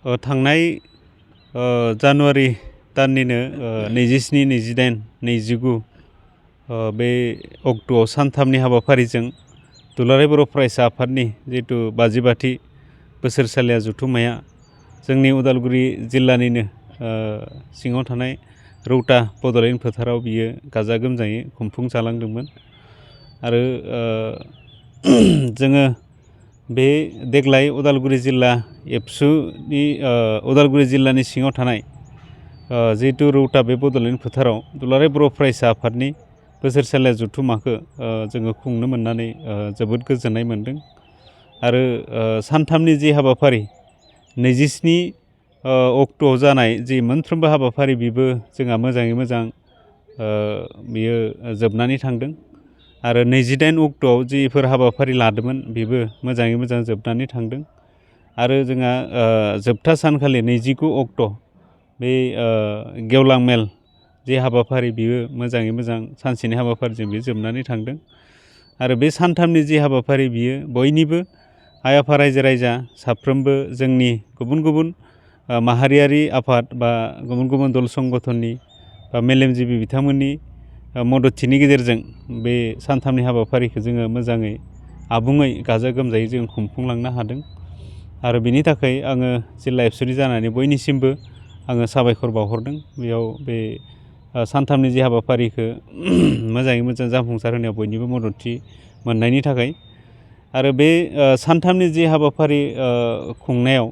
थांनाय जानुवारि दाननिनो 27, 28, 29 बे अक्ट'आव सानथामनि हाबाफारिजों दुलाराय बर' फरायसा आफादनि जिहेथु 52थि बोसोरसालिया जथुम्माया जोंनि उदालगुरि जिल्लानिनो सिङाव थानाय रौता बड'लेण्ड फोथाराव बियो गाजा गोमजायै खुंफुंजालांदोंमोन आरो जोङो बे देग्लाय उदालगुरि जिल्ला एबसुनि उदालगुरि जिल्लानि सिङाव थानाय जिहेतु रौता बे बड'लेण्ड फोथाराव दुलाराय बर' फरायसा आफादनि बोसोरसालिया जथुम्माखौ जोङो खुंनो मोननानै जोबोद गोजोननाय मोन्दों आरो सानथामनि जि हाबाफारि 27 अक्ट'आव जानाय जि मोनफ्रोमबो हाबाफारि बेबो जोंहा मोजाङै मोजां बियो जोबनानै थांदों आरो 28 अक्ट'आव जिफोर हाबाफारि लादोंमोन बेबो मोजाङै मोजां जोबनानै थांदों आरो जोंहा जोबथा सानखालि 29 अक्ट' बे गेवलां मेल जे हाबाफारि बेयो मोजाङै मोजां सानसेनि हाबाफारिजों बेयो जोबनानै थांदों आरो बे सानथामनि जि हाबाफारि बियो बयनिबो आइ आफा रायजो राजा साफ्रोमबो जोंनि गुबुन गुबुन माहारियारि आफाद बा गुबुन गुबुन दल संगठननि बा मेलेमजिबि बिथांमोननि मददथिनि गेजेरजों बे सानथामनि हाबाफारिखौ जोङो मोजाङै आबुङै गाजा गोमजायै जों खुंफुंलांनो हादों आरो बिनि थाखाय आङो जिल्ला एबसुनि जानानै बयनिसिमबो आङो साबायखर बावहरदों बेयाव बे सानथामनि जि हाबाफारिखौ मोजाङै मोजां जाफुंसार होनायाव बयनिबो मददथि मोननायनि थाखाय आरो बे सानथामनि जि हाबाफारि खुंनायाव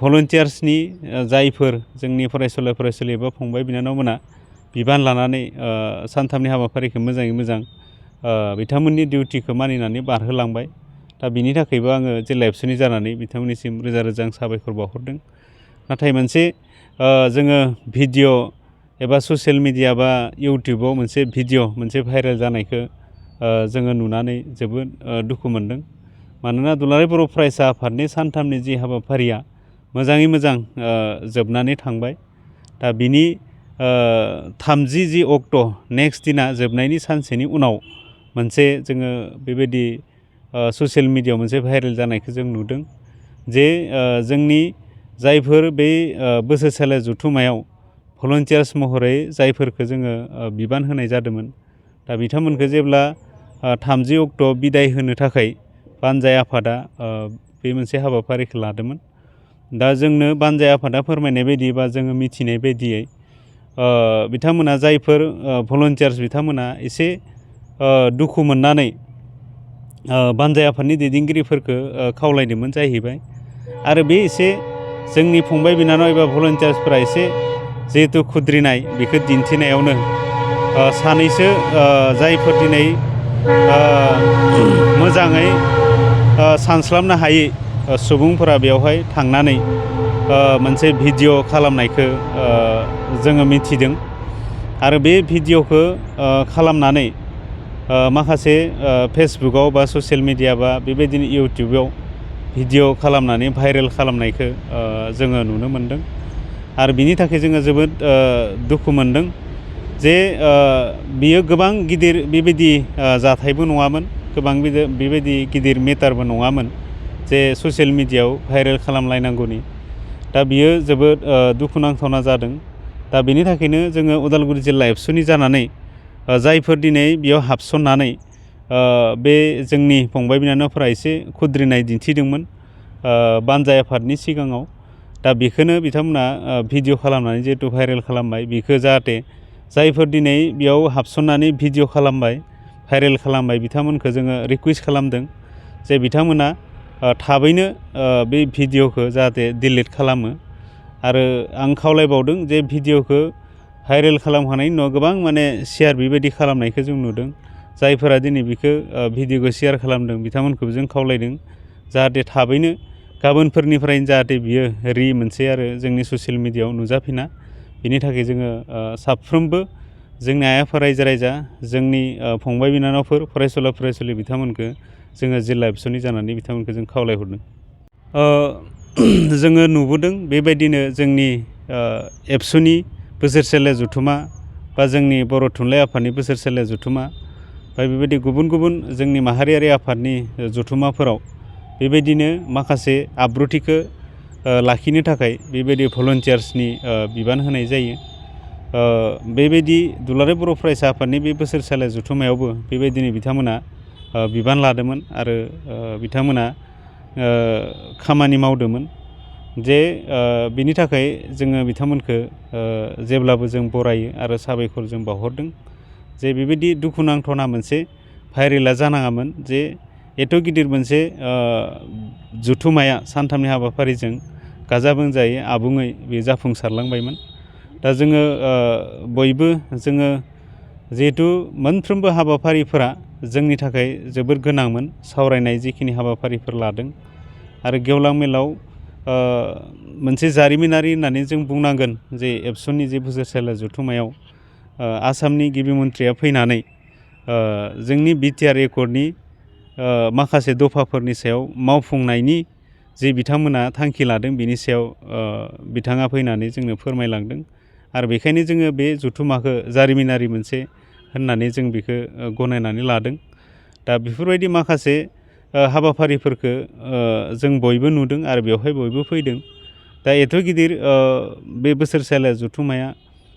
भलुन्टियार्सनि जायफोर जोंनि फरायसुला एबा फंबाय बिनानावमोना बिबान लानानै सानथामनि हाबाफारिखौ मोजाङै मोजां बिथांमोननि डिउटिखौ मानिनानै बारहोलांबाय दा बिनि थाखायबो आङो जिल्ला एबसुनि जानानै बिथांमोननिसिम रोजा रोजा साबायखर बावहरदों नाथाय मोनसे जोङो भिडिअ एबा ससियेल मिडिया बा इउटिउबाव मोनसे भिडिअ मोनसे भाइरेल जानायखौ जोङो नुनानै जोबोद दुखु मोनदों मानोना दुलाराय बर' फरायसा आफादनि सानथामनि जि हाबाफारिया मोजाङै मोजां जोबनानै थांबाय दा बिनि 30 जि अक्ट' नेक्स्ट दिना जोबनायनि सानसेनि उनाव मोनसे जोङो बेबायदि ससियेल मिडियायाव मोनसे भाइरेल जानायखौ जों नुदों जे जोंनि जायफोर बे बोसोरसालिया जथुम्मायाव भलुन्टियार्स महरै जायफोरखौ जोङो बिबान होनाय जादोंमोन दा बिथांमोनखौ जेब्ला 30 अक्ट' बिदाय होनो थाखाय बानजाय आफादा बे मोनसे हाबाफारिखौ लादोंमोन दा जोंनो बानजाय आफादा फोरमायनाय बायदि बा जोङो मिथिनाय बायदियै बिथांमोना जायफोर भलुन्टियार्स बिथांमोना एसे दुखु मोननानै बानजाय आफादनि दैदेनगिरिफोरखौ खावलायदोंमोन जाहैबाय आरो बे एसे जोंनि फंबाय बिनानाव एबा भलुन्टियार्सफोरा एसे जिहेथु खुद्रिनाय बेखौ दिन्थिनायावनो सानैसो जायफोर दिनै मोजाङै सानस्लाबनो हायै सुबुंफोरा बेवहाय थांनानै मोनसे भिडिअ खालामनायखौ जोङो मिथिदों आरो बे भिडिअखौ खालामनानै माखासे फेसबुकआव बा ससियेल मिडिया बा बेबायदिनो इउटिउबाव भिडिअ खालामनानै भाइरेल खालामनायखौ जोङो नुनो मोनदों आरो बिनि थाखाय जोङो जोबोद दुखु मोनदों जे बियो गोबां गिदिर बेबायदि जाथायबो नङामोन गोबां बेबायदि गिदिर मेटारबो नङामोन जे ससियेल मिडियायाव भाइरेल खालामलायनांगौनि दा बियो जोबोद दुखुनांथावना जादों दा बेनि थाखायनो जोङो उदालगुरि जिल्ला एबसुनि जानानै जायफोर दिनै बेयाव हाबसननानै बे जोंनि फंबाय बिनानावफोरा एसे खुद्रिनाय दिन्थिदोंमोन बानजाय आफादनि सिगाङाव दा बेखौनो बिथांमोना भिडिअ खालामनानै जिहेतु भाइरेल खालामबाय बेखौ जाहाथे जायफोर दिनै बेयाव हाबसननानै भिडिअ खालामबाय भाइरेल खालामबाय बिथांमोनखौ जोङो रिकुवेस्ट खालामदों जे बिथांमोना थाबैनो बे भिडिअखौ जाहाथे डिलिट खालामो आरो आं खावलायबावदों जे भिडिअखौ भाइरेल खालामखांनायनि उनाव गोबां माने शेयार बेबायदि खालामनायखौ जों नुदों जायफोरा दिनै बेखौ भिडिअखौ शेयार खालामदों बिथांमोनखौबो जों खावलायदों जाहाथे थाबैनो गाबोनफोरनिफ्रायनो जाहाथे बियो मोनसे आरो जोंनि ससियेल मिडियायाव नुजाफिना बिनि थाखाय जोङो साफ्रोमबो जोंनि आइ आफा रायजो राजा जोंनि फंबाय बिनानावफोर फरायसुलि बिथांमोनखौ जोङो जिल्ला एबसुनि जानानै बिथांमोनखौ जों खावलायहरदों जोङो नुबोदों बेबायदिनो जोंनि एबसुनि बोसोरसालिया जथुम्मा बा जोंनि बर' थुनलाइ आफादनि बोसोरसालिया जथुम्मा बा बेबायदि गुबुन गुबुन जोंनि माहारियारि आफादनि जथुम्माफोराव बेबायदिनो माखासे आब्रुथिखौ लाखिनो थाखाय बेबायदि भलन्टियार्सनि बिबान होनाय जायो। बेबायदि दुलाराय बर' फरायसा आफादनि बे बोसोरसालिया जथुम्मायावबो बेबायदिनो बिथांमोना बिबान लादोंमोन आरो बिथांमोना खामानि मावदोंमोन जे बिनि थाखाय जोङो बिथांमोनखौ जेब्लाबो जों बरायो आरो साबायखर जों बावहरदों जे बेबायदि दुखुनांथावना मोनसे भाइरेला जानाङामोन जे एथ' गिदिर मोनसे जथुम्माया सानथामनि हाबाफारिजों गाजा गोमजायै आबुङै बे जाफुंसारलांबायमोन। दा जोङो बयबो जोङो जिहेथु मोनफ्रोमबो हाबाफारिफोरा जोंनि थाखाय जोबोद गोनांमोन सावरायनाय जिखिनि हाबाफारिफोर लादों आरो गेवलां मेलाव मोनसे जारिमिनारि होननानै जों बुंनांगोन जे एबसुनि जे बोसोरसालिया जथुम्मायाव आसामनि गिबि मन्थ्रिया फैनानै जोंनि बिटिआर एकर्डनि माखासे दफाफोरनि सायाव मावफुंनायनि जे बिथांमोना थांखि लादों बिनि सायाव बिथाङा फैनानै जोंनो फोरमायलांदों आरो बेखायनो जोङो बे जथुम्माखौ जारिमिनारि मोनसे होननानै जों बेखौ गनायनानै लादों। दा बेफोरबायदि माखासे हाबाफारिफोरखौ जों बयबो नुदों आरो बेवहाय बयबो फैदों। दा एथ' गिदिर बे बोसोरसालिया जथुम्माया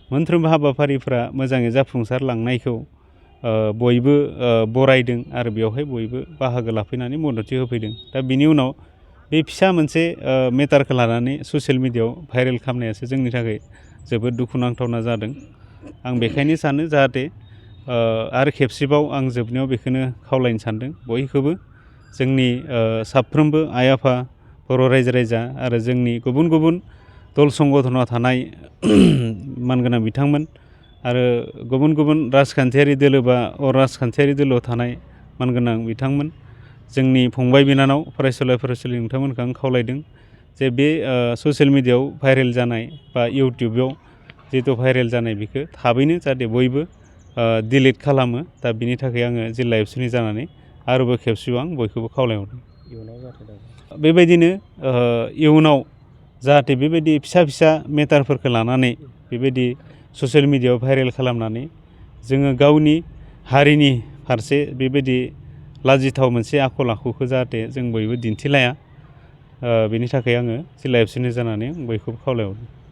मोनफ्रोमबो हाबाफारिफ्रा मोजाङै जाफुंसारलांनायखौ बयबो बरायदों आरो बेवहाय बयबो बाहागो लाफैनानै मददथि होफैदों। दा बिनि उनाव बे फिसा मोनसे मेटारखौ लानानै ससियेल मिडियायाव भाइरेल खालामनायासो जोंनि थाखाय जोबोद दुखुनांथावना जादों। आं बेखायनो सानो जाहाथे आरो खेबसेबाव आं जोबनायाव बेखौनो खावलायनो सानदों बयखौबो जोंनि साफ्रोमबो आइ आफा बर' रायजो राजा आरो जोंनि गुबुन गुबुन दल संगठनाव थानाय मानगोनां बिथांमोन आरो गुबुन गुबुन राजखान्थियारि दोलो बा अराजखान्थियारि दोलोआव थानाय मानगोनां बिथांमोन जोंनि फंबाय बिनानाव फरायसुला नोंथांमोनखौ आं खावलायदों जे बे ससियेल मिडियायाव भाइरेल जानाय बा इउटुबाव जिहेथु भाइरेल जानाय बेखौ थाबैनो जाहाथे बयबो डिलिट खालामो। दा बिनि थाखाय आङो जिल्ला एबसुनि जानानै आरोबाव खेबसेबाव आं बयखौबो खावलायहरदों। बेबायदिनो इयुनाव जाहाथे बेबायदि फिसा फिसा मेटारफोरखौ लानानै बेबायदि ससियेल मिडियायाव भाइरेल खालामनानै जोङो गावनि हारिनि फारसे बेबायदि लाजिथाव मोनसे आखल आखुखौ जाहाथे जों बयबो दिन्थिलाया बेनि थाखाय आङो जिल्ला एबसुनि जानानै बयखौबो खावलायहरदों।